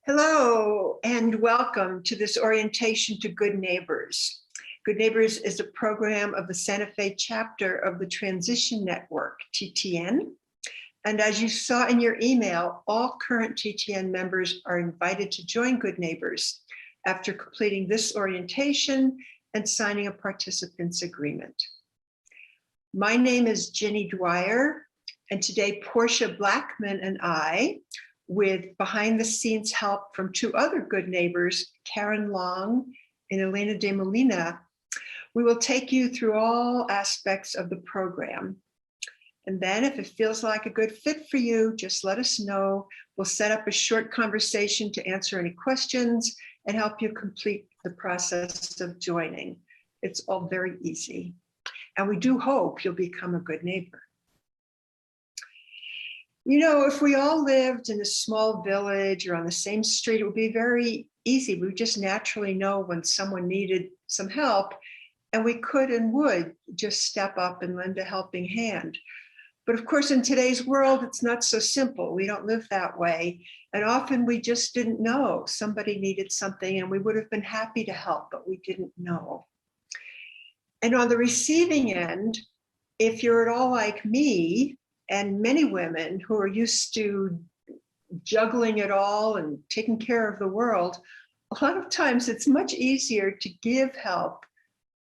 Hello and welcome to this orientation to Good Neighbors. Good Neighbors is a program of the Santa Fe chapter of the Transition Network, TTN. And as you saw in your email, all current TTN members are invited to join Good Neighbors after completing this orientation and signing a participants agreement. My name is Jenny Dwyer, and today Portia Blackman and I, with behind the scenes help from two other good neighbors, Karen Long and Elena de Molina, we will take you through all aspects of the program. And then if it feels like a good fit for you, just let us know. We'll set up a short conversation to answer any questions and help you complete the process of joining. It's all very easy. And we do hope you'll become a good neighbor. You know, if we all lived in a small village or on the same street, it would be very easy. We would just naturally know when someone needed some help, and we could and would just step up and lend a helping hand. But of course, in today's world, it's not so simple. We don't live that way. And often we just didn't know somebody needed something and we would have been happy to help, but we didn't know. And on the receiving end, if you're at all like me, and many women who are used to juggling it all and taking care of the world, a lot of times it's much easier to give help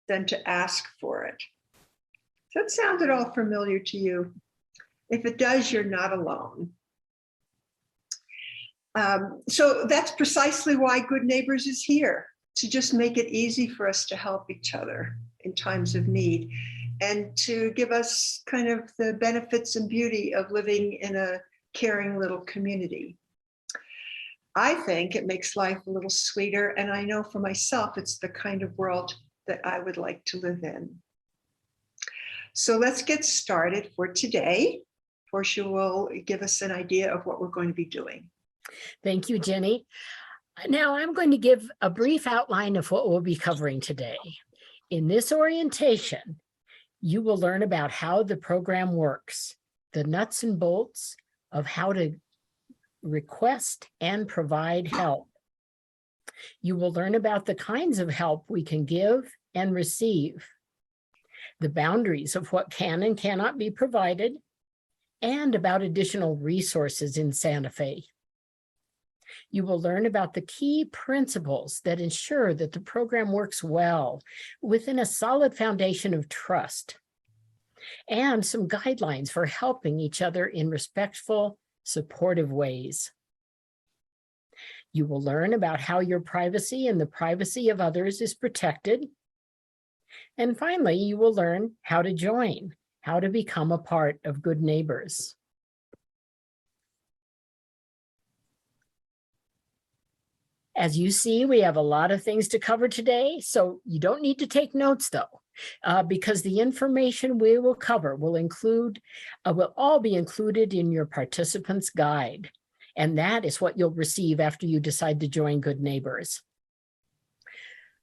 than to ask for it. Does that sound at all familiar to you? If it does, you're not alone. So that's precisely why Good Neighbors is here, to just make it easy for us to help each other in times of need, and to give us kind of the benefits and beauty of living in a caring little community. I think it makes life a little sweeter, and I know for myself, it's the kind of world that I would like to live in. So let's get started for today. Portia will give us an idea of what we're going to be doing. Thank you, Jenny. Now I'm going to give a brief outline of what we'll be covering today. In this orientation, you will learn about how the program works, the nuts and bolts of how to request and provide help. You will learn about the kinds of help we can give and receive, the boundaries of what can and cannot be provided, and about additional resources in Santa Fe. You will learn about the key principles that ensure that the program works well within a solid foundation of trust, and some guidelines for helping each other in respectful, supportive ways. You will learn about how your privacy and the privacy of others is protected. And finally, you will learn how to join, how to become a part of Good Neighbors. As you see, we have a lot of things to cover today, so you don't need to take notes though, because the information we will cover will all be included in your participants guide. And that is what you'll receive after you decide to join Good Neighbors.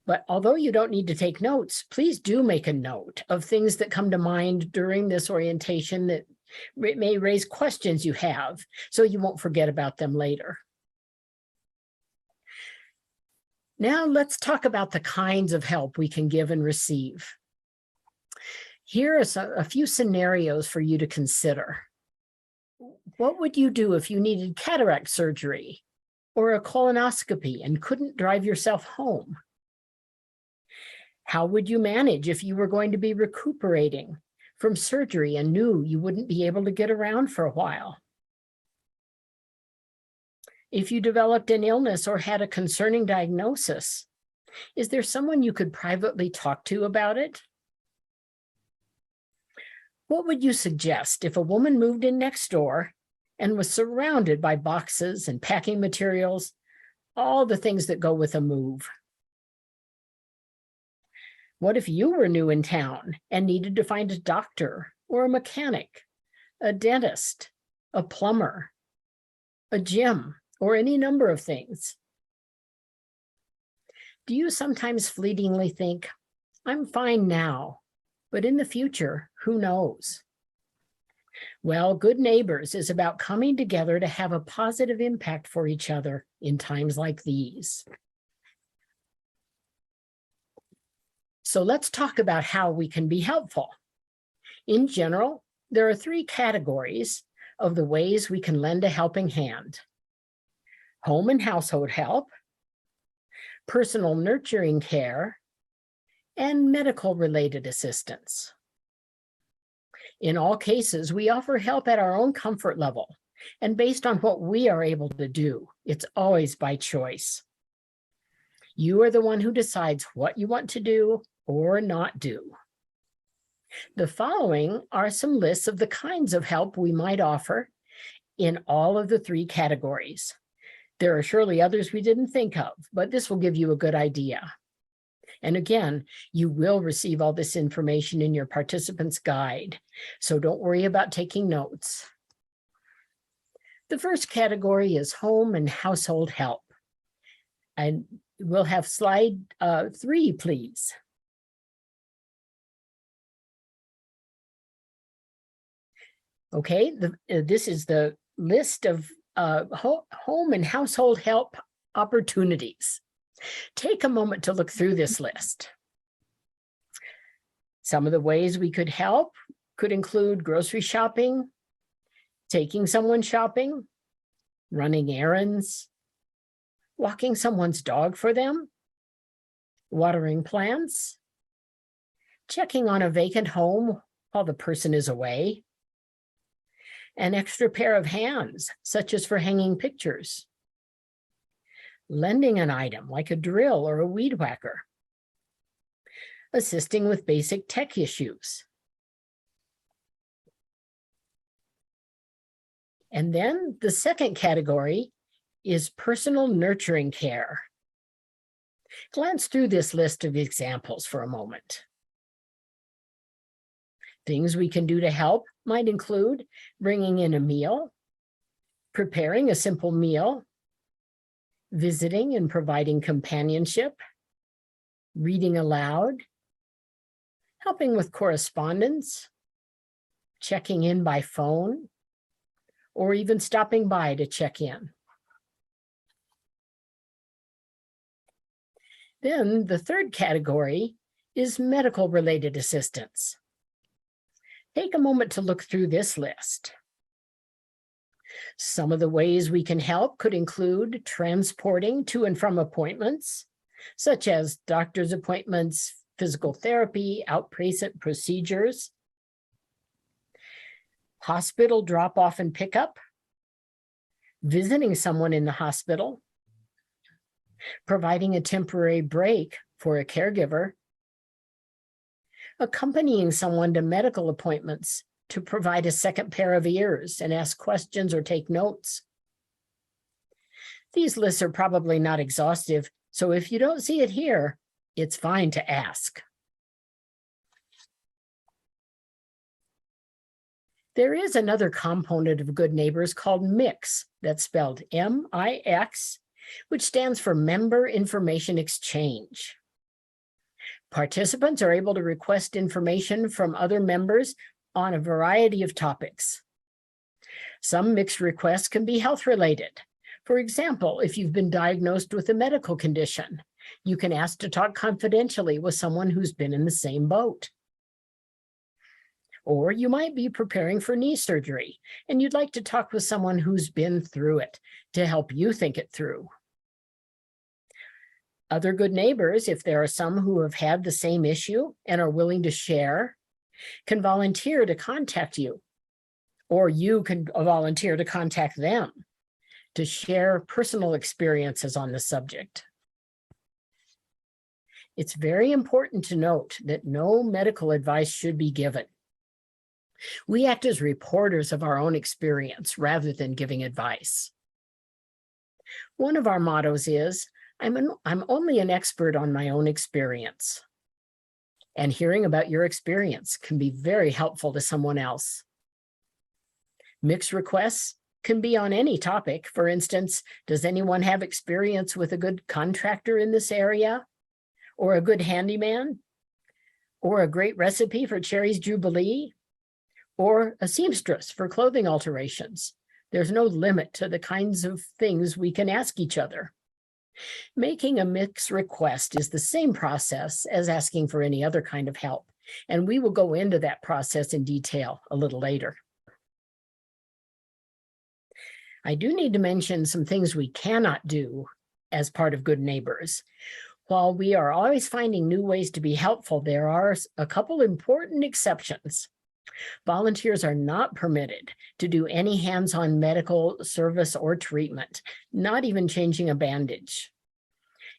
But although you don't need to take notes, please do make a note of things that come to mind during this orientation that may raise questions you have, so you won't forget about them later. Now let's talk about the kinds of help we can give and receive. Here are a few scenarios for you to consider. What would you do if you needed cataract surgery or a colonoscopy and couldn't drive yourself home? How would you manage if you were going to be recuperating from surgery and knew you wouldn't be able to get around for a while? If you developed an illness or had a concerning diagnosis, is there someone you could privately talk to about it? What would you suggest if a woman moved in next door and was surrounded by boxes and packing materials, all the things that go with a move? What if you were new in town and needed to find a doctor or a mechanic, a dentist, a plumber, a gym, or any number of things? Do you sometimes fleetingly think, I'm fine now, but in the future, who knows? Well, Good Neighbors is about coming together to have a positive impact for each other in times like these. So let's talk about how we can be helpful. In general, there are 3 categories of the ways we can lend a helping hand: home and household help, personal nurturing care, and medical-related assistance. In all cases, we offer help at our own comfort level and based on what we are able to do. It's always by choice. You are the one who decides what you want to do or not do. The following are some lists of the kinds of help we might offer in all of the 3 categories. There are surely others we didn't think of, but this will give you a good idea. And again, you will receive all this information in your participant's guide, so don't worry about taking notes. The first category is home and household help. And we'll have slide 3, please. Okay, this is the list of home and household help opportunities. Take a moment to look through this list. Some of the ways we could help could include grocery shopping, taking someone shopping, running errands, walking someone's dog for them, watering plants, checking on a vacant home while the person is away, an extra pair of hands, such as for hanging pictures, lending an item like a drill or a weed whacker, assisting with basic tech issues. And then the second category is personal nurturing care. Glance through this list of examples for a moment. Things we can do to help might include bringing in a meal, preparing a simple meal, visiting and providing companionship, reading aloud, helping with correspondence, checking in by phone, or even stopping by to check in. Then the third category is medical-related assistance. Take a moment to look through this list. Some of the ways we can help could include transporting to and from appointments, such as doctor's appointments, physical therapy, outpatient procedures, hospital drop-off and pickup, visiting someone in the hospital, providing a temporary break for a caregiver, accompanying someone to medical appointments to provide a second pair of ears and ask questions or take notes. These lists are probably not exhaustive, so if you don't see it here, it's fine to ask. There is another component of Good Neighbors called MIX, that's spelled M-I-X, which stands for Member Information Exchange. Participants are able to request information from other members on a variety of topics. Some mixed requests can be health-related. For example, if you've been diagnosed with a medical condition, you can ask to talk confidentially with someone who's been in the same boat. Or you might be preparing for knee surgery, and you'd like to talk with someone who's been through it to help you think it through. Other good neighbors, if there are some who have had the same issue and are willing to share, can volunteer to contact you, or you can volunteer to contact them to share personal experiences on the subject. It's very important to note that no medical advice should be given. We act as reporters of our own experience rather than giving advice. One of our mottos is, I'm only an expert on my own experience. And hearing about your experience can be very helpful to someone else. Mixed requests can be on any topic. For instance, does anyone have experience with a good contractor in this area? Or a good handyman? Or a great recipe for Cherry's Jubilee? or a seamstress for clothing alterations. There's no limit to the kinds of things we can ask each other. Making a mixed request is the same process as asking for any other kind of help, and we will go into that process in detail a little later. I do need to mention some things we cannot do as part of Good Neighbors. While we are always finding new ways to be helpful, there are a couple important exceptions. Volunteers are not permitted to do any hands-on medical service or treatment, not even changing a bandage.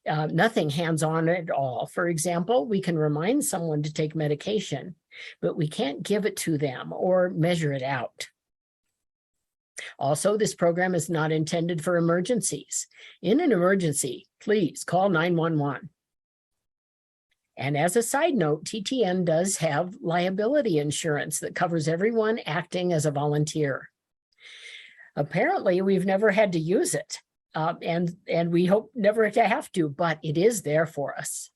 Nothing hands-on at all. For example, we can remind someone to take medication, but we can't give it to them or measure it out. Also, this program is not intended for emergencies. In an emergency, please call 911. And as a side note, TTN does have liability insurance that covers everyone acting as a volunteer. Apparently, we've never had to use it, and we hope never to have to, but it is there for us.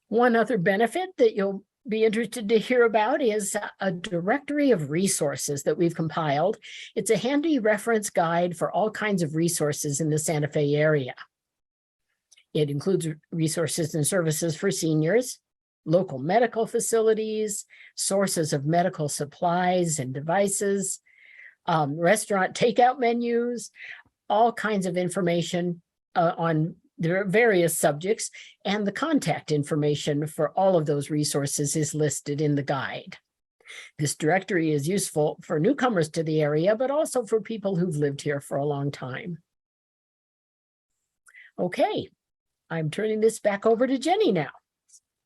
One other benefit that you'll be interested to hear about is a directory of resources that we've compiled. It's a handy reference guide for all kinds of resources in the Santa Fe area. It includes resources and services for seniors, local medical facilities, sources of medical supplies and devices, restaurant takeout menus, all kinds of information on there are various subjects, and the contact information for all of those resources is listed in the guide. This directory is useful for newcomers to the area, but also for people who've lived here for a long time. Okay, I'm turning this back over to Jenny now.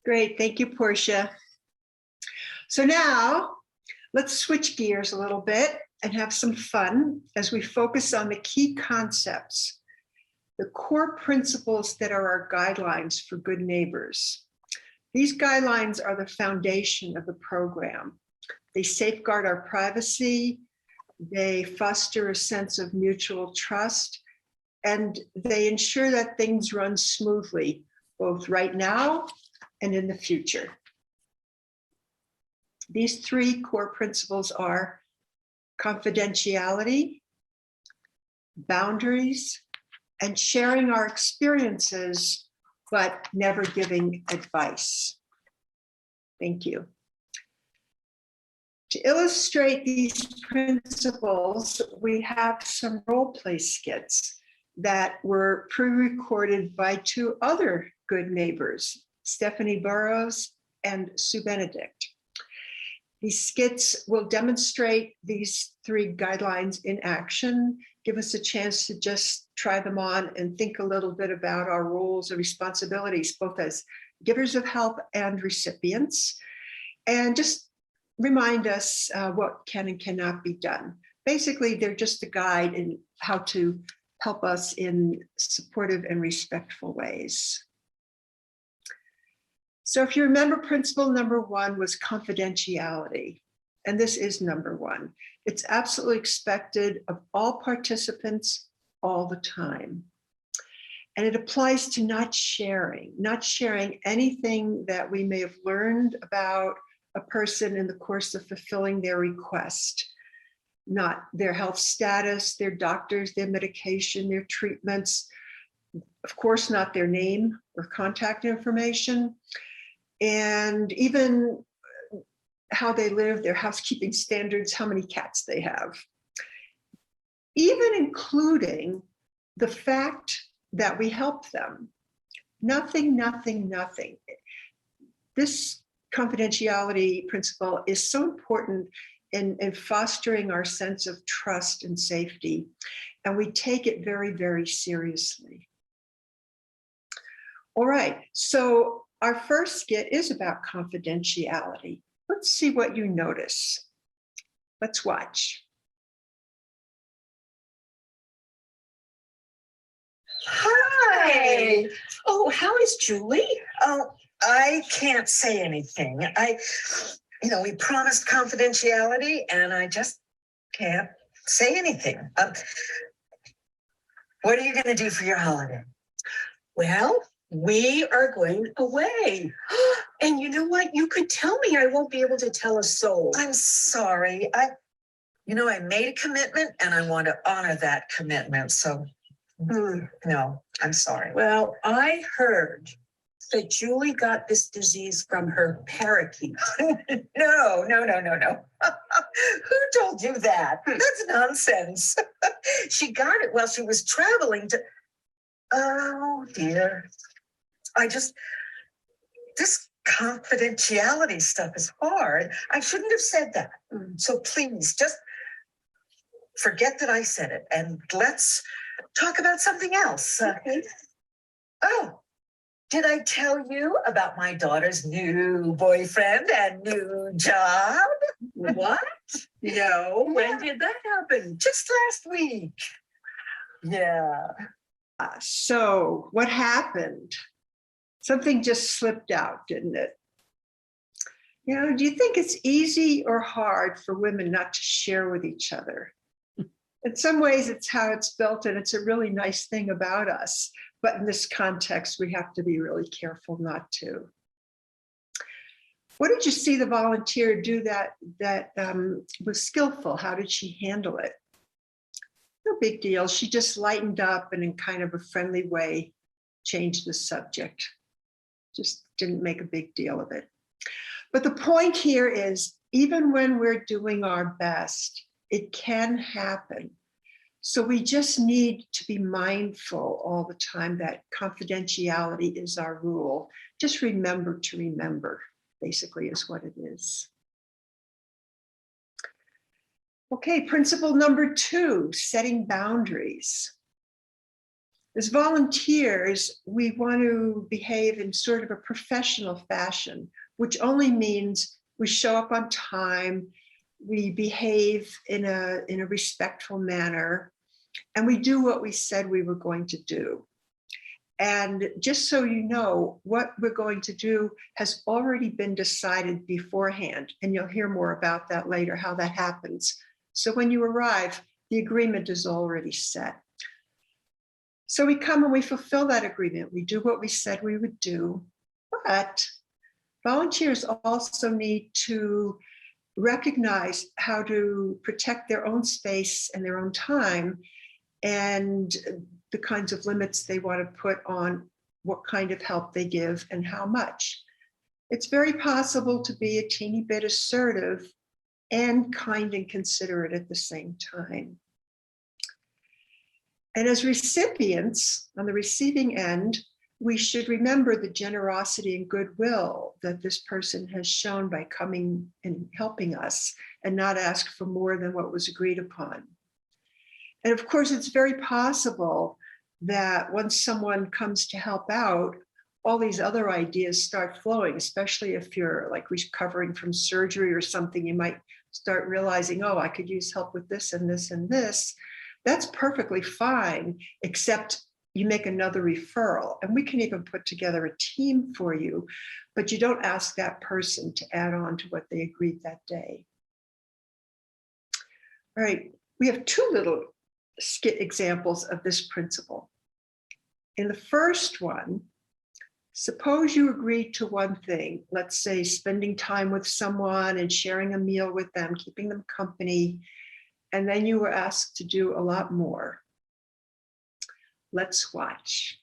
Great, thank you, Portia. So now let's switch gears a little bit and have some fun as we focus on the key concepts, the core principles that are our guidelines for Good Neighbors. These guidelines are the foundation of the program. They safeguard our privacy, they foster a sense of mutual trust, and they ensure that things run smoothly, both right now and in the future. These three core principles are confidentiality, boundaries, and sharing our experiences, but never giving advice. Thank you. To illustrate these principles, we have some role play skits that were pre-recorded by two other Good Neighbors, Stephanie Burrows and Sue Benedict. These skits will demonstrate these three guidelines in action, give us a chance to just try them on and think a little bit about our roles and responsibilities, both as givers of help and recipients, and just remind us what can and cannot be done. Basically, they're just a guide in how to help us in supportive and respectful ways. So if you remember, principle number one was confidentiality, and this is number one. It's absolutely expected of all participants all the time. And it applies to not sharing anything that we may have learned about a person in the course of fulfilling their request, not their health status, their doctors, their medication, their treatments, of course, not their name or contact information, and even how they live, their housekeeping standards, how many cats they have, even including the fact that we help them. Nothing. This confidentiality principle is so important in fostering our sense of trust and safety, and we take it very, very seriously. All right, so our first skit is about confidentiality. Let's see what you notice. Let's watch. Hi. Oh, how is Julie? Oh, I can't say anything. We promised confidentiality and I just can't say anything. What are you going to do for your holiday? Well, we are going away. And you know what? You could tell me. I won't be able to tell a soul. I'm sorry. I made a commitment and I want to honor that commitment. So, no, I'm sorry. Well, I heard that Julie got this disease from her parakeet. No. Who told you that? That's nonsense. She got it while she was traveling to. Oh, dear. This confidentiality stuff is hard. I shouldn't have said that. So please just forget that I said it and let's talk about something else. Okay. Oh, did I tell you about my daughter's new boyfriend and new job? What? No. When did that happen? Just last week. Yeah. So what happened? Something just slipped out, didn't it? Do you think it's easy or hard for women not to share with each other? In some ways, it's how it's built, and it's a really nice thing about us. But in this context, we have to be really careful not to. What did you see the volunteer do that was skillful? How did she handle it? No big deal. She just lightened up and in kind of a friendly way changed the subject. Just didn't make a big deal of it. But the point here is, even when we're doing our best, it can happen. So we just need to be mindful all the time that confidentiality is our rule. Just remember to remember, basically, is what it is. Okay, principle number 2, setting boundaries. As volunteers, we want to behave in sort of a professional fashion, which only means we show up on time, we behave in a respectful manner, and we do what we said we were going to do. And just so you know, what we're going to do has already been decided beforehand, and you'll hear more about that later, how that happens. So when you arrive, the agreement is already set. So we come and we fulfill that agreement. We do what we said we would do, but volunteers also need to recognize how to protect their own space and their own time and the kinds of limits they want to put on what kind of help they give and how much. It's very possible to be a teeny bit assertive and kind and considerate at the same time. And as recipients on the receiving end, we should remember the generosity and goodwill that this person has shown by coming and helping us and not ask for more than what was agreed upon. And of course, it's very possible that once someone comes to help out, all these other ideas start flowing, especially if you're like recovering from surgery or something, you might start realizing, oh, I could use help with this and this and this. That's perfectly fine, except you make another referral. And we can even put together a team for you, but you don't ask that person to add on to what they agreed that day. All right, we have 2 little skit examples of this principle. In the first one, suppose you agreed to one thing, let's say spending time with someone and sharing a meal with them, keeping them company, and then you were asked to do a lot more. Let's watch.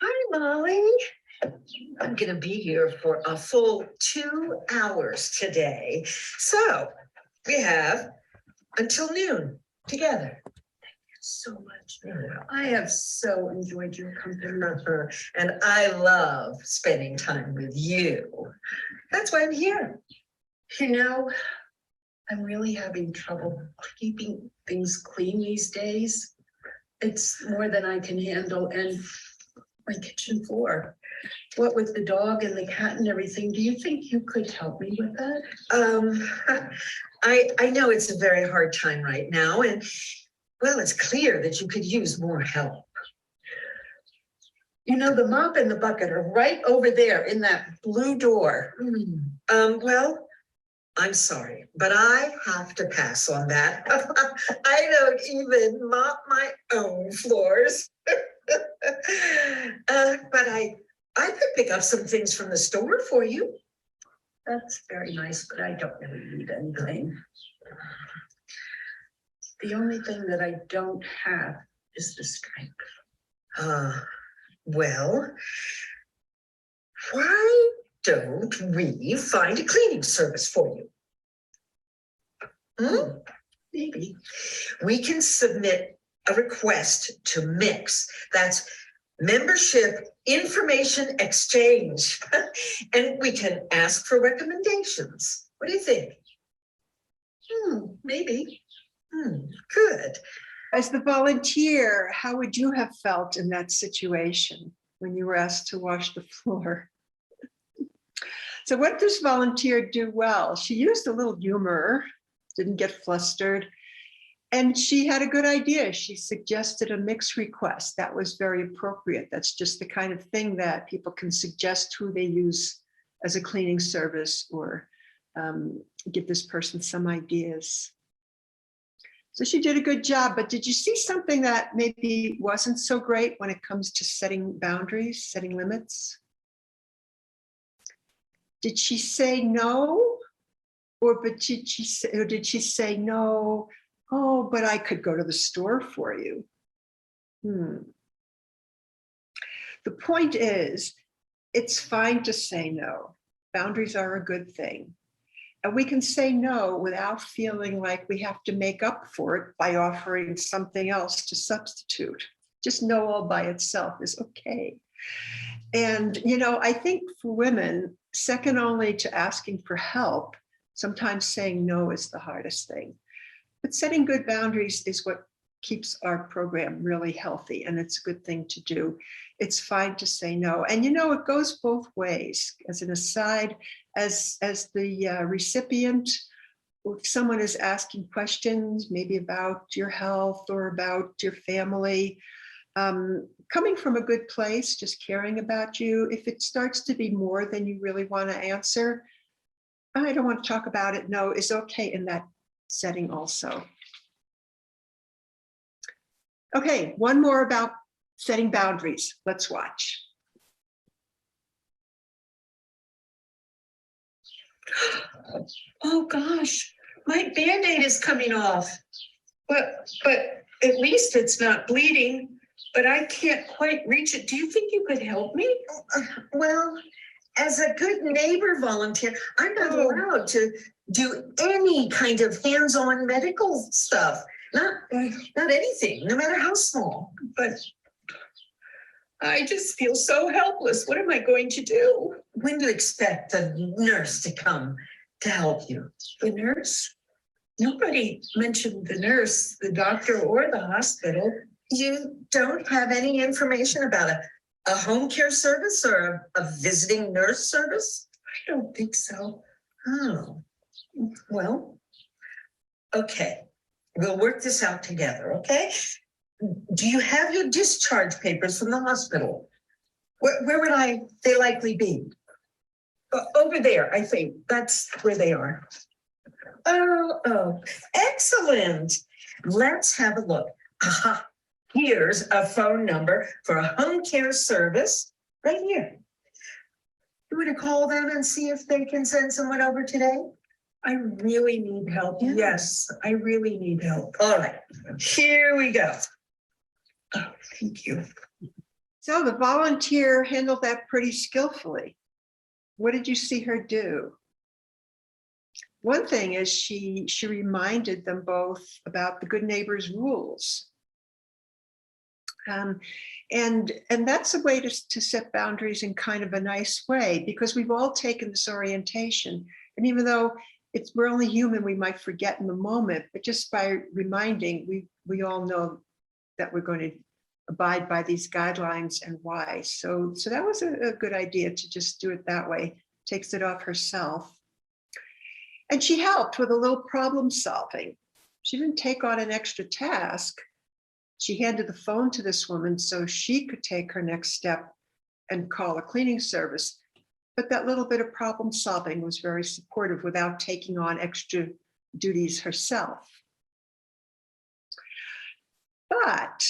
Hi, Molly. I'm going to be here for a full 2 hours today. So we have until noon together. So much. I have so enjoyed your company. And I love spending time with you. That's why I'm here. You know, I'm really having trouble keeping things clean these days. It's more than I can handle. And my kitchen floor, what with the dog and the cat and everything, do you think you could help me with that? I know it's a very hard time right now, and well, it's clear that you could use more help. You know, the mop and the bucket are right over there in that blue door. Well, I'm sorry, but I have to pass on that. I don't even mop my own floors. But I could pick up some things from the store for you. That's very nice, but I don't really need anything. The only thing that I don't have is the strength. Well, why don't we find a cleaning service for you? Maybe. We can submit a request to MIX. That's Membership Information Exchange. And we can ask for recommendations. What do you think? Maybe. Good. As the volunteer, how would you have felt in that situation when you were asked to wash the floor? So what did this volunteer do well? She used a little humor, didn't get flustered, and she had a good idea. She suggested a mix request. That was very appropriate. That's just the kind of thing that people can suggest who they use as a cleaning service, or give this person some ideas. So she did a good job, but did you see something that maybe wasn't so great when it comes to setting boundaries, setting limits? Did she say no? Or did she say no? Oh, but I could go to the store for you. The point is, it's fine to say no. Boundaries are a good thing. And we can say no without feeling like we have to make up for it by offering something else to substitute. Just no all by itself is okay. And, I think for women, second only to asking for help, sometimes saying no is the hardest thing. But setting good boundaries is what keeps our program really healthy, and it's a good thing to do. It's fine to say no. And it goes both ways. As an aside, as the recipient, if someone is asking questions, maybe about your health or about your family, coming from a good place, just caring about you, if it starts to be more than you really want to answer, I don't want to talk about it. No is okay in that setting also. Okay, one more about setting boundaries. Let's watch. Oh gosh, my Band-Aid is coming off. But at least it's not bleeding, but I can't quite reach it. Do you think you could help me? Well, as a good neighbor volunteer, I'm not allowed to do any kind of hands-on medical stuff. Not anything, no matter how small. But I just feel so helpless. What am I going to do? When do you expect the nurse to come to help you? The nurse? Nobody mentioned the nurse, the doctor, or the hospital. You don't have any information about a home care service or a visiting nurse service? I don't think so. Oh, well, okay. We'll work this out together, okay? Do you have your discharge papers from the hospital? Where would they likely be? Over there, I think. That's where they are. Oh, excellent. Let's have a look. Aha, here's a phone number for a home care service right here. You want to call them and see if they can send someone over today? I really need help. Yeah. Yes, I really need help. All right, here we go. Oh, thank you. So the volunteer handled that pretty skillfully. What did you see her do? One thing is she reminded them both about the Good Neighbors rules. And that's a way to set boundaries in kind of a nice way, because we've all taken this orientation. And even though we're only human, we might forget in the moment, but just by reminding, we all know that we're going to abide by these guidelines and why. So that was a good idea to just do it that way. Takes it off herself. And she helped with a little problem solving. She didn't take on an extra task. She handed the phone to this woman so she could take her next step and call a cleaning service. but that little bit of problem solving was very supportive without taking on extra duties herself. But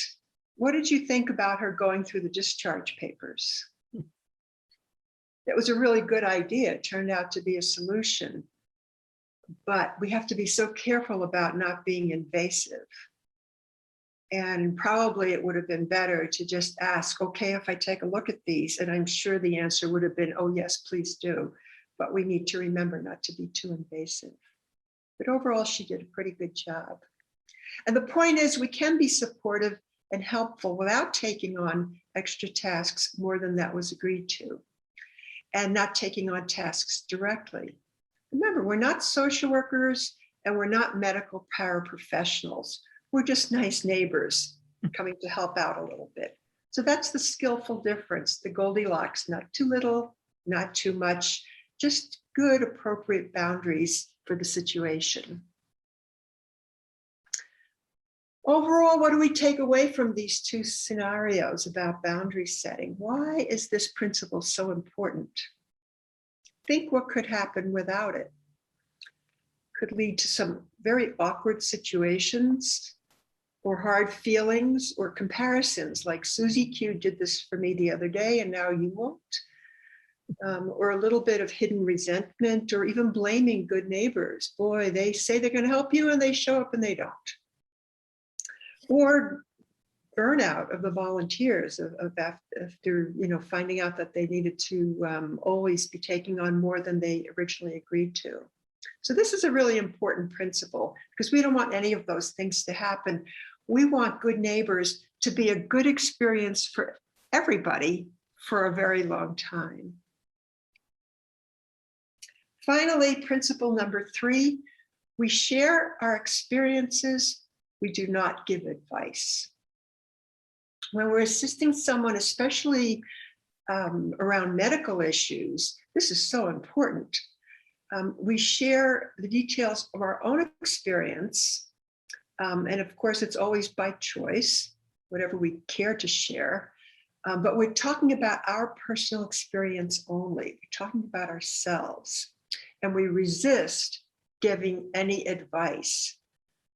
what did you think about her going through the discharge papers? It was a really good idea. It turned out to be a solution. But we have to be so careful about not being invasive. And probably it would have been better to just ask, okay, if I take a look at these, and I'm sure the answer would have been, oh, yes, please do. But we need to remember not to be too invasive. But overall, she did a pretty good job. And the point is, we can be supportive and helpful without taking on extra tasks more than that was agreed to, and not taking on tasks directly. Remember, we're not social workers and we're not medical paraprofessionals. We're just nice neighbors coming to help out a little bit. So that's the skillful difference, the Goldilocks, not too little, not too much, just good, appropriate boundaries for the situation. Overall, what do we take away from these two scenarios about boundary setting? Why is this principle so important? Think what could happen without it. Could lead to some very awkward situations or hard feelings or comparisons, like Susie Q did this for me the other day and now you won't. Or a little bit of hidden resentment or even blaming good neighbors. Boy, they say they're going to help you and they show up and they don't. Or burnout of the volunteers after finding out that they needed to always be taking on more than they originally agreed to. So this is a really important principle because we don't want any of those things to happen. We want good neighbors to be a good experience for everybody for a very long time. Finally, principle number 3, we share our experiences. We do not give advice. When we're assisting someone, especially around medical issues, this is so important. We share the details of our own experience. And of course, it's always by choice, whatever we care to share. But we're talking about our personal experience only. We're talking about ourselves. And we resist giving any advice.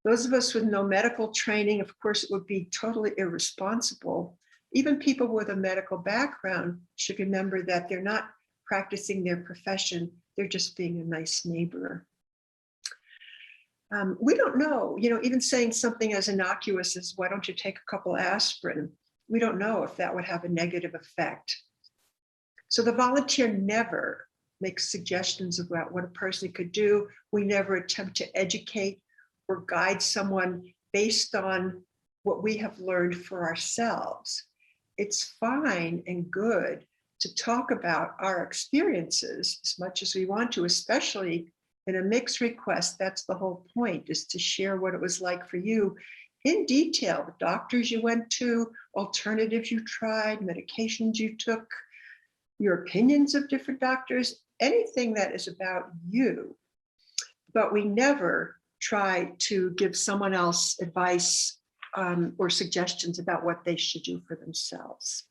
Those of us with no medical training, of course, it would be totally irresponsible. Even people with a medical background should remember that they're not practicing their profession, they're just being a nice neighbor. We don't know, even saying something as innocuous as, why don't you take a couple aspirin? We don't know if that would have a negative effect. So the volunteer never makes suggestions about what a person could do. We never attempt to educate or guide someone based on what we have learned for ourselves. It's fine and good to talk about our experiences as much as we want to, especially in a mixed request. That's the whole point, is to share what it was like for you in detail, the doctors you went to, alternatives you tried, medications you took, your opinions of different doctors, anything that is about you. But we never try to give someone else advice or suggestions about what they should do for themselves.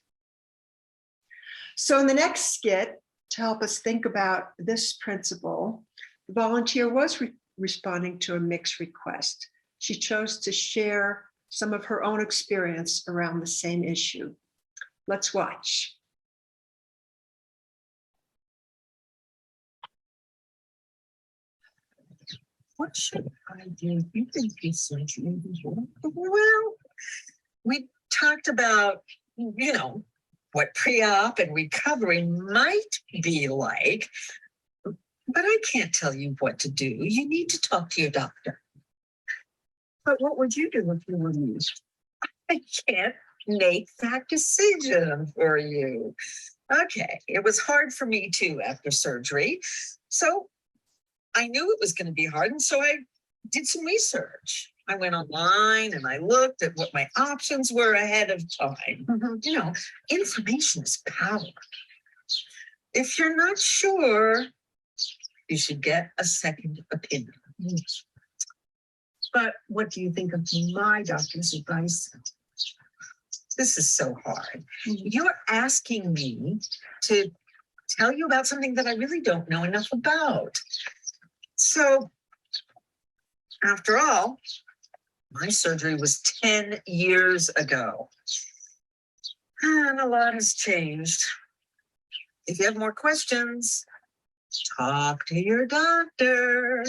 So in the next skit, to help us think about this principle, the volunteer was responding to a mixed request. She chose to share some of her own experience around the same issue. Let's watch. What should I do? You think this is well, we talked about, what pre-op and recovery might be like, but I can't tell you what to do. You need to talk to your doctor. But what would you do if you were me? I can't make that decision for you. Okay, it was hard for me too after surgery. So I knew it was going to be hard, and so I did some research. I went online and I looked at what my options were ahead of time. Information is power. If you're not sure, you should get a second opinion. But what do you think of my doctor's advice? This is so hard. You're asking me to tell you about something that I really don't know enough about. So, after all, my surgery was 10 years ago. And a lot has changed. If you have more questions, talk to your doctor.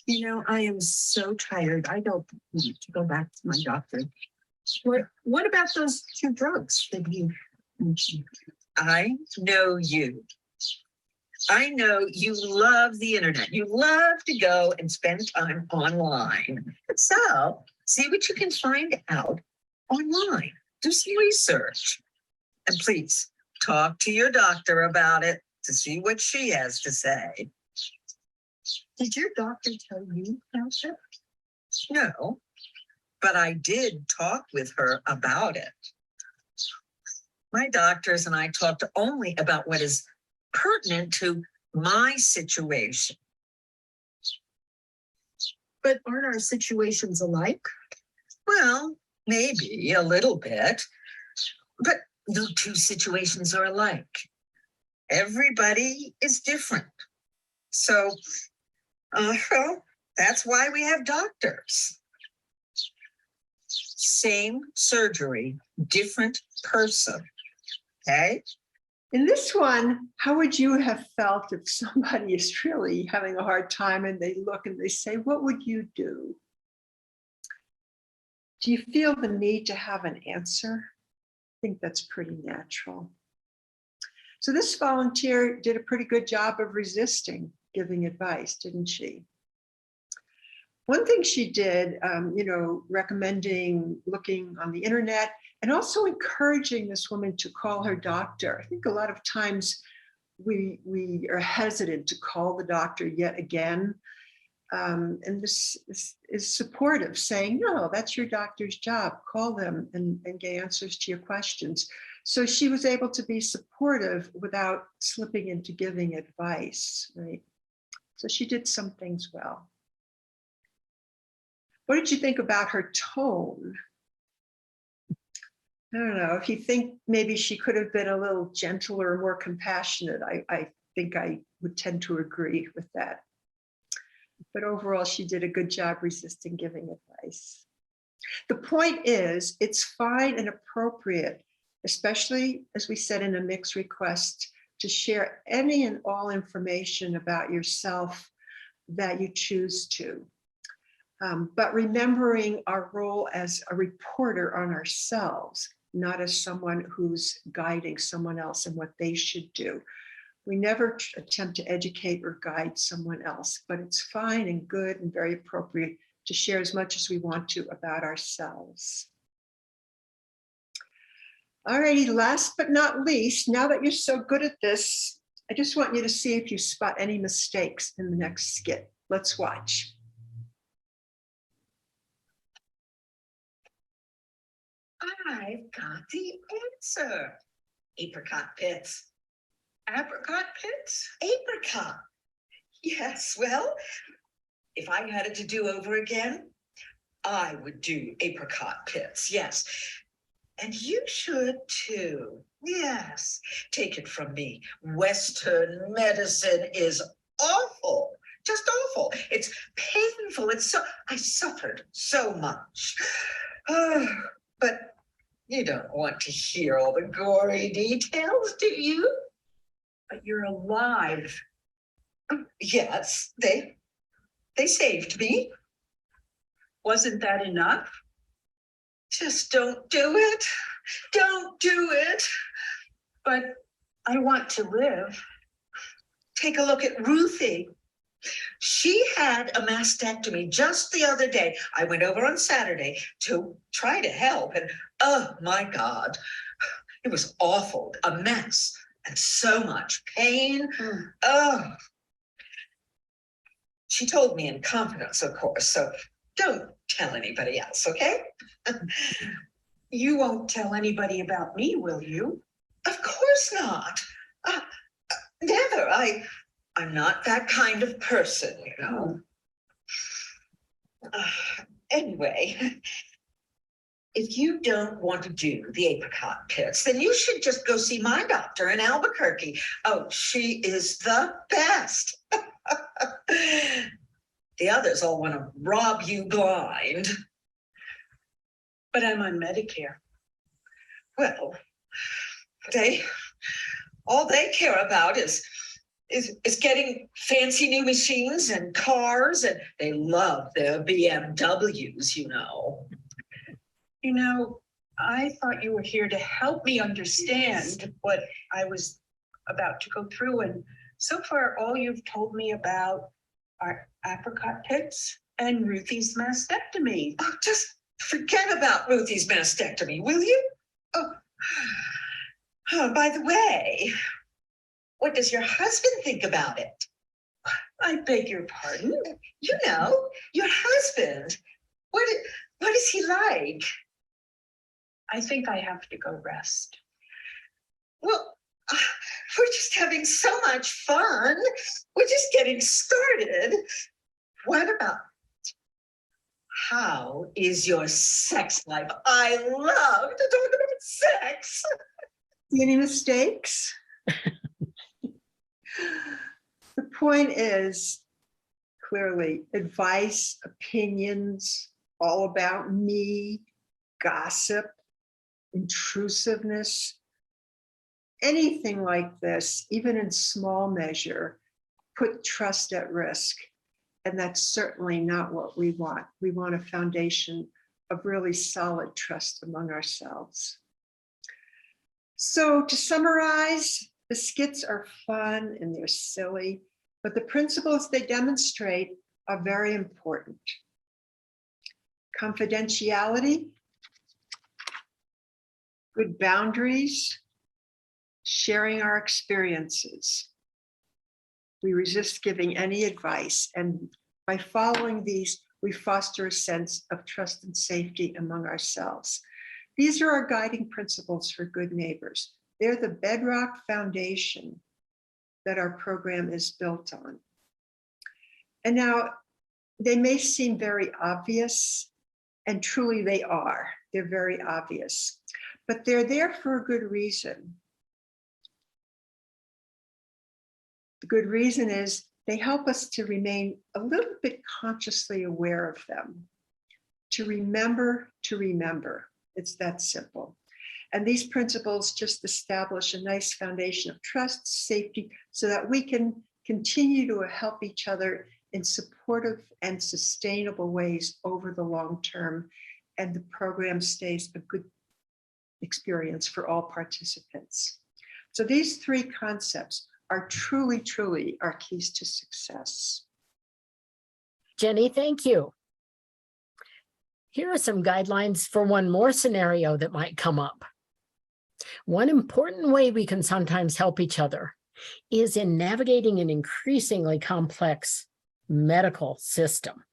You know, I am so tired. I don't need to go back to my doctor. What about those 2 drugs that you mentioned? I know you. I know you love the internet. You love to go and spend time online. So see what you can find out online. Do some research. And please talk to your doctor about it to see what she has to say. Did your doctor tell you about it? No, but I did talk with her about it. My doctors and I talked only about what is pertinent to my situation. But aren't our situations alike? Well, maybe a little bit, but no 2 situations are alike. Everybody is different. So, well, that's why we have doctors. Same surgery, different person. Okay? In this one, how would you have felt if somebody is really having a hard time and they look and they say, what would you do? Do you feel the need to have an answer? I think that's pretty natural. So this volunteer did a pretty good job of resisting giving advice, didn't she? One thing she did, recommending looking on the internet and also encouraging this woman to call her doctor. I think a lot of times we are hesitant to call the doctor yet again. And this is supportive, saying, no, that's your doctor's job. Call them and get answers to your questions. So she was able to be supportive without slipping into giving advice, right? So she did some things well. What did you think about her tone? I don't know, if you think maybe she could have been a little gentler, more compassionate, I think I would tend to agree with that. But overall, she did a good job resisting giving advice. The point is, it's fine and appropriate, especially as we said in a mixed request, to share any and all information about yourself that you choose to. But remembering our role as a reporter on ourselves, not as someone who's guiding someone else in what they should do. We never attempt to educate or guide someone else, but it's fine and good and very appropriate to share as much as we want to about ourselves. All righty, last but not least, now that you're so good at this, I just want you to see if you spot any mistakes in the next skit. Let's watch. I've got the answer. Apricot pits. Apricot pits? Apricot. Yes, well, if I had it to do over again, I would do apricot pits, yes. And you should too. Yes, take it from me. Western medicine is awful, just awful. It's painful. I suffered so much. But you don't want to hear all the gory details, do you? But you're alive. Yes, they saved me. Wasn't that enough? Just don't do it. Don't do it. But I want to live. Take a look at Ruthie. She had a mastectomy just the other day. I went over on Saturday to try to help, and oh my God, it was awful, a mess, and so much pain. Oh. She told me in confidence, of course, so don't tell anybody else, okay? You won't tell anybody about me, will you? Of course not. Never. I'm not that kind of person, you know. Anyway, if you don't want to do the apricot pits, then you should just go see my doctor in Albuquerque. Oh, she is the best. The others all want to rob you blind. But I'm on Medicare. Well, all they care about is getting fancy new machines and cars, and they love their BMWs, you know. You know, I thought you were here to help me understand what I was about to go through. And so far, all you've told me about are apricot pits and Ruthie's mastectomy. Oh, just forget about Ruthie's mastectomy, will you? Oh, by the way, what does your husband think about it? I beg your pardon? You know, your husband. What is he like? I think I have to go rest. Well, we're just having so much fun. We're just getting started. What about, how is your sex life? I love to talk about sex. Any mistakes? The point is clearly advice, opinions, all about me, gossip, intrusiveness, anything like this, even in small measure, put trust at risk. And that's certainly not what we want. We want a foundation of really solid trust among ourselves. So to summarize, the skits are fun and they're silly, but the principles they demonstrate are very important. Confidentiality, good boundaries, sharing our experiences. We resist giving any advice, and by following these, we foster a sense of trust and safety among ourselves. These are our guiding principles for good neighbors. They're the bedrock foundation that our program is built on. And now, they may seem very obvious, and truly they are. They're very obvious, but they're there for a good reason. The good reason is they help us to remain a little bit consciously aware of them, to remember. It's that simple. And these principles just establish a nice foundation of trust, safety, so that we can continue to help each other in supportive and sustainable ways over the long term. And the program stays a good experience for all participants. So these three concepts are truly our keys to success. Jenny, thank you. Here are some guidelines for one more scenario that might come up. One important way we can sometimes help each other is in navigating an increasingly complex medical system.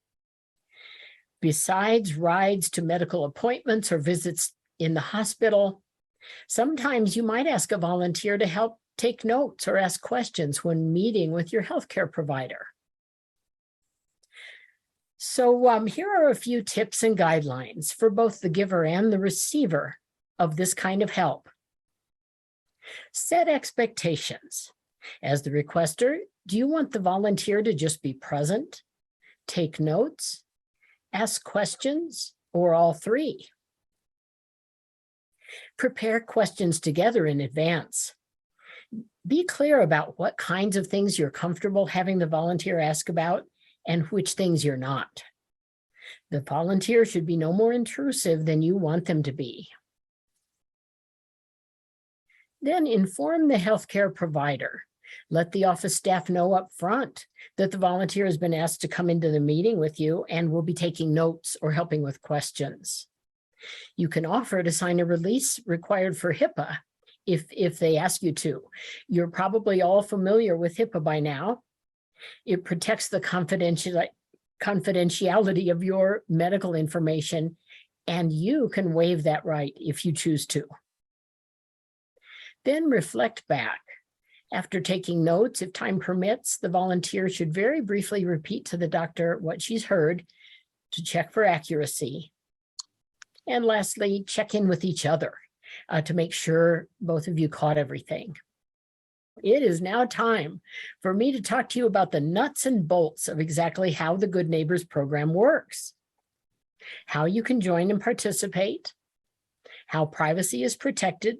Besides rides to medical appointments or visits in the hospital, sometimes you might ask a volunteer to help take notes or ask questions when meeting with your healthcare provider. So here are a few tips and guidelines for both the giver and the receiver of this kind of help. Set expectations. As the requester, do you want the volunteer to just be present, take notes, ask questions, or all three? Prepare questions together in advance. Be clear about what kinds of things you're comfortable having the volunteer ask about and which things you're not. The volunteer should be no more intrusive than you want them to be. Then inform the healthcare provider. Let the office staff know up front that the volunteer has been asked to come into the meeting with you and will be taking notes or helping with questions. You can offer to sign a release required for HIPAA if they ask you to. You're probably all familiar with HIPAA by now. It protects the confidentiality of your medical information, and you can waive that right if you choose to. Then reflect back. After taking notes, if time permits, the volunteer should very briefly repeat to the doctor what she's heard to check for accuracy. And lastly, check in with each other to make sure both of you caught everything. It is now time for me to talk to you about the nuts and bolts of exactly how the Good Neighbors program works, how you can join and participate, how privacy is protected,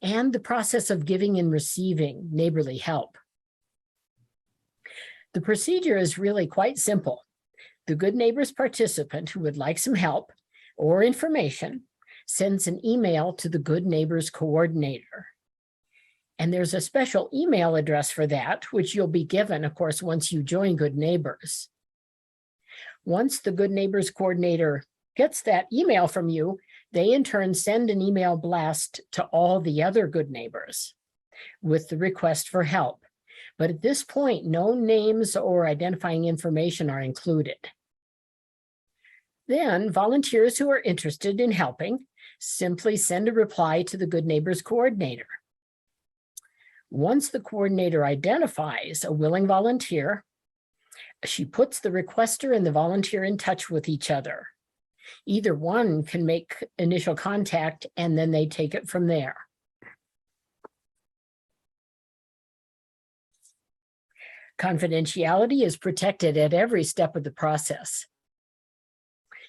and the process of giving and receiving neighborly help. The procedure is really quite simple. The Good Neighbors participant who would like some help or information sends an email to the Good Neighbors coordinator. And there's a special email address for that, which you'll be given, of course, once you join Good Neighbors. Once the Good Neighbors coordinator gets that email from you, they in turn send an email blast to all the other Good Neighbors with the request for help. But at this point, no names or identifying information are included. Then volunteers who are interested in helping simply send a reply to the Good Neighbors coordinator. Once the coordinator identifies a willing volunteer, she puts the requester and the volunteer in touch with each other. Either one can make initial contact and then they take it from there. Confidentiality is protected at every step of the process.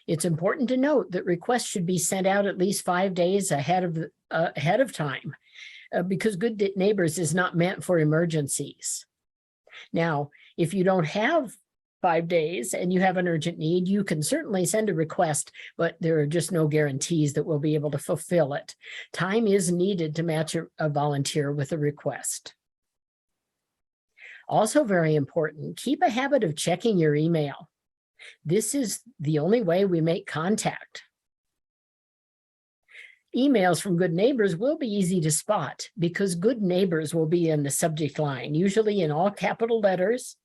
It's important to note that requests should be sent out at least 5 days ahead of time because Good Neighbors is not meant for emergencies. Now, if you don't have 5 days and you have an urgent need, you can certainly send a request, but there are just no guarantees that we'll be able to fulfill it. Time is needed to match a volunteer with a request. Also very important, keep a habit of checking your email. This is the only way we make contact. Emails from Good Neighbors will be easy to spot because Good Neighbors will be in the subject line, usually in all capital letters,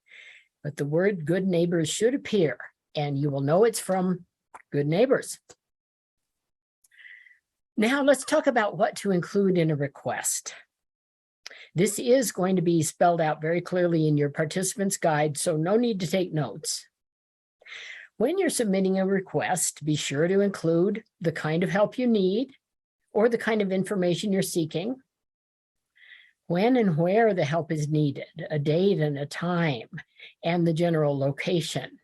but the word Good Neighbors should appear and you will know it's from Good Neighbors. Now let's talk about what to include in a request. This is going to be spelled out very clearly in your participant's guide, so no need to take notes. When you're submitting a request, be sure to include the kind of help you need or the kind of information you're seeking, when and where the help is needed, a date and a time, and the general location,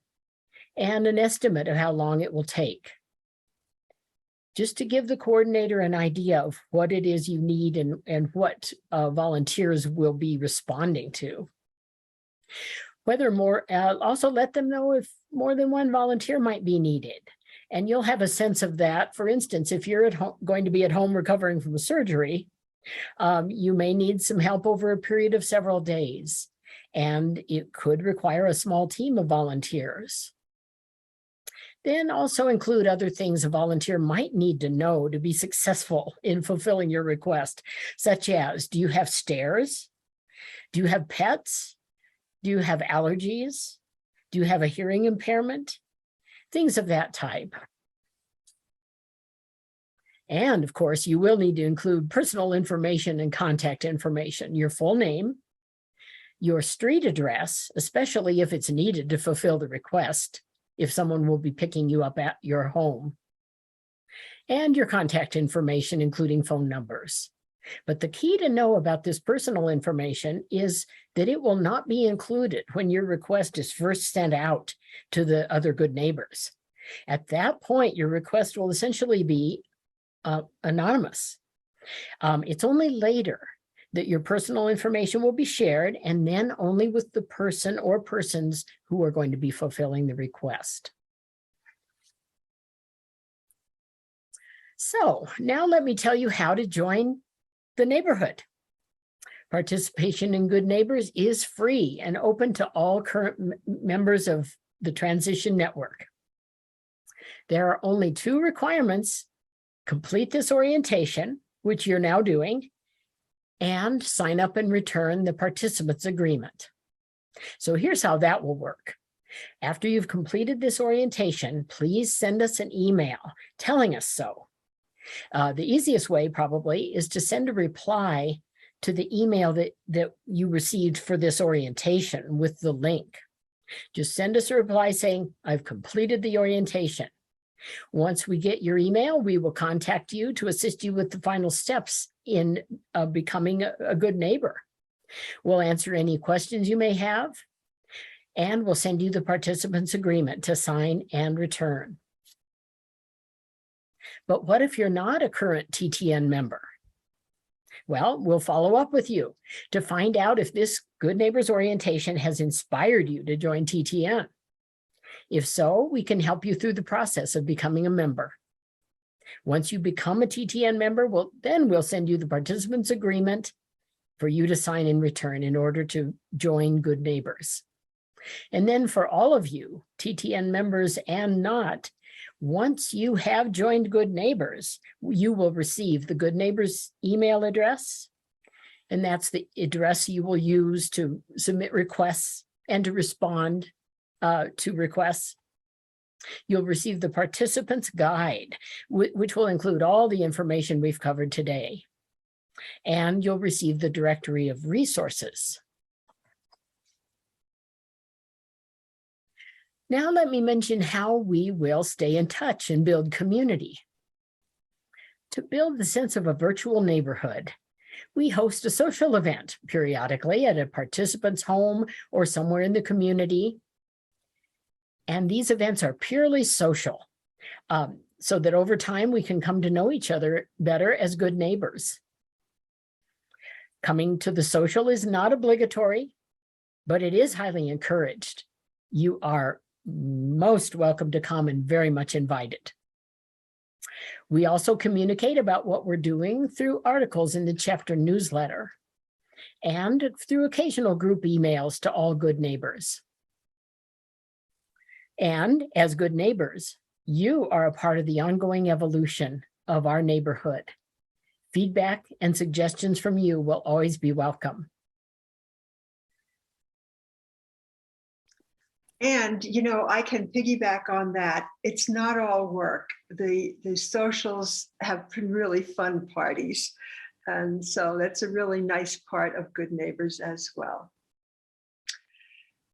and an estimate of how long it will take. Just to give the coordinator an idea of what it is you need and what volunteers will be responding to. Also let them know if more than one volunteer might be needed. And you'll have a sense of that. For instance, if you're going to be at home recovering from surgery, you may need some help over a period of several days. And it could require a small team of volunteers. Then also include other things a volunteer might need to know to be successful in fulfilling your request, such as, do you have stairs? Do you have pets? Do you have allergies? Do you have a hearing impairment? Things of that type. And of course, you will need to include personal information and contact information, your full name, your street address, especially if it's needed to fulfill the request, if someone will be picking you up at your home, and your contact information, including phone numbers. But the key to know about this personal information is that it will not be included when your request is first sent out to the other Good Neighbors. At that point, your request will essentially be anonymous. It's only later that your personal information will be shared, and then only with the person or persons who are going to be fulfilling the request. So now let me tell you how to join the neighborhood. Participation in Good Neighbors is free and open to all current members of the Transition Network. There are only 2 requirements: complete this orientation, which you're now doing, and sign up and return the participants agreement. So here's how that will work. After you've completed this orientation, please send us an email telling us so. The easiest way probably is to send a reply to the email that you received for this orientation with the link. Just send us a reply saying, I've completed the orientation. Once we get your email, we will contact you to assist you with the final steps in becoming a good neighbor. We'll answer any questions you may have, and we'll send you the participants agreement to sign and return. But what if you're not a current TTN member? Well, we'll follow up with you to find out if this Good Neighbors orientation has inspired you to join TTN. If so, we can help you through the process of becoming a member. Once you become a TTN member, we'll send you the participants agreement for you to sign and return in order to join Good Neighbors. And then for all of you, TTN members and not, once you have joined Good Neighbors, you will receive the Good Neighbors email address, and that's the address you will use to submit requests and to respond to requests. You'll receive the participants guide, which will include all the information we've covered today. And you'll receive the directory of resources. Now let me mention how we will stay in touch and build community. To build the sense of a virtual neighborhood, we host a social event periodically at a participant's home or somewhere in the community. And these events are purely social, so that over time we can come to know each other better as good neighbors. Coming to the social is not obligatory, but it is highly encouraged. You are most welcome to come and very much invited. We also communicate about what we're doing through articles in the chapter newsletter and through occasional group emails to all good neighbors. And as good neighbors, you are a part of the ongoing evolution of our neighborhood. Feedback and suggestions from you will always be welcome. And, you know, I can piggyback on that. It's not all work. The socials have been really fun parties. And so that's a really nice part of Good Neighbors as well.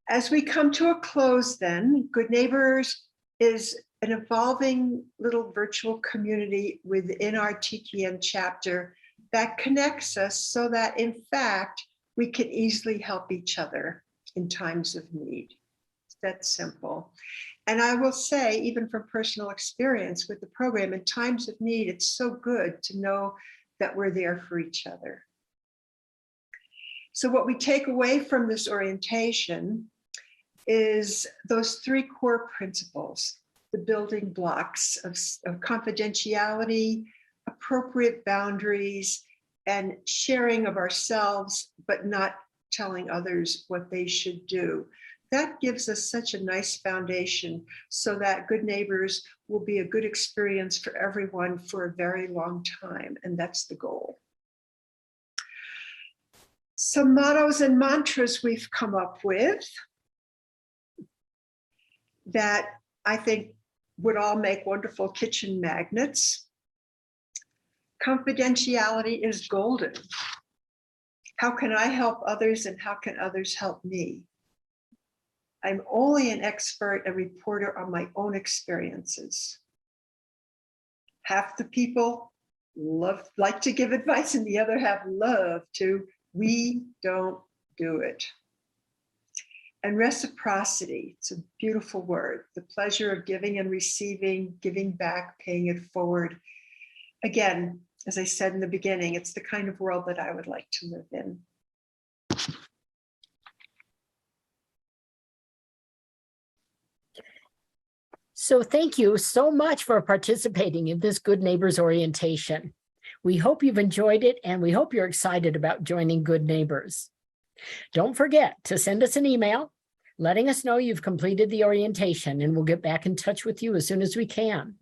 As we come to a close then, Good Neighbors is an evolving little virtual community within our TTN chapter that connects us so that in fact, we can easily help each other in times of need. It's that simple. And I will say, even from personal experience with the program, in times of need, it's so good to know that we're there for each other. So what we take away from this orientation is those three core principles, the building blocks of confidentiality, appropriate boundaries, and sharing of ourselves, but not telling others what they should do. That gives us such a nice foundation so that Good Neighbors will be a good experience for everyone for a very long time, and that's the goal. Some mottos and mantras we've come up with that I think would all make wonderful kitchen magnets. Confidentiality is golden. How can I help others and how can others help me? I'm only an expert, a reporter on my own experiences. Half the people like to give advice and the other half love to. We don't do it. And reciprocity, it's a beautiful word. The pleasure of giving and receiving, giving back, paying it forward. Again, as I said in the beginning, it's the kind of world that I would like to live in. So thank you so much for participating in this Good Neighbors orientation. We hope you've enjoyed it and we hope you're excited about joining Good Neighbors. Don't forget to send us an email letting us know you've completed the orientation, and we'll get back in touch with you as soon as we can.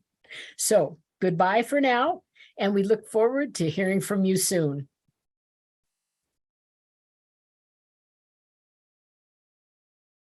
So goodbye for now, and we look forward to hearing from you soon.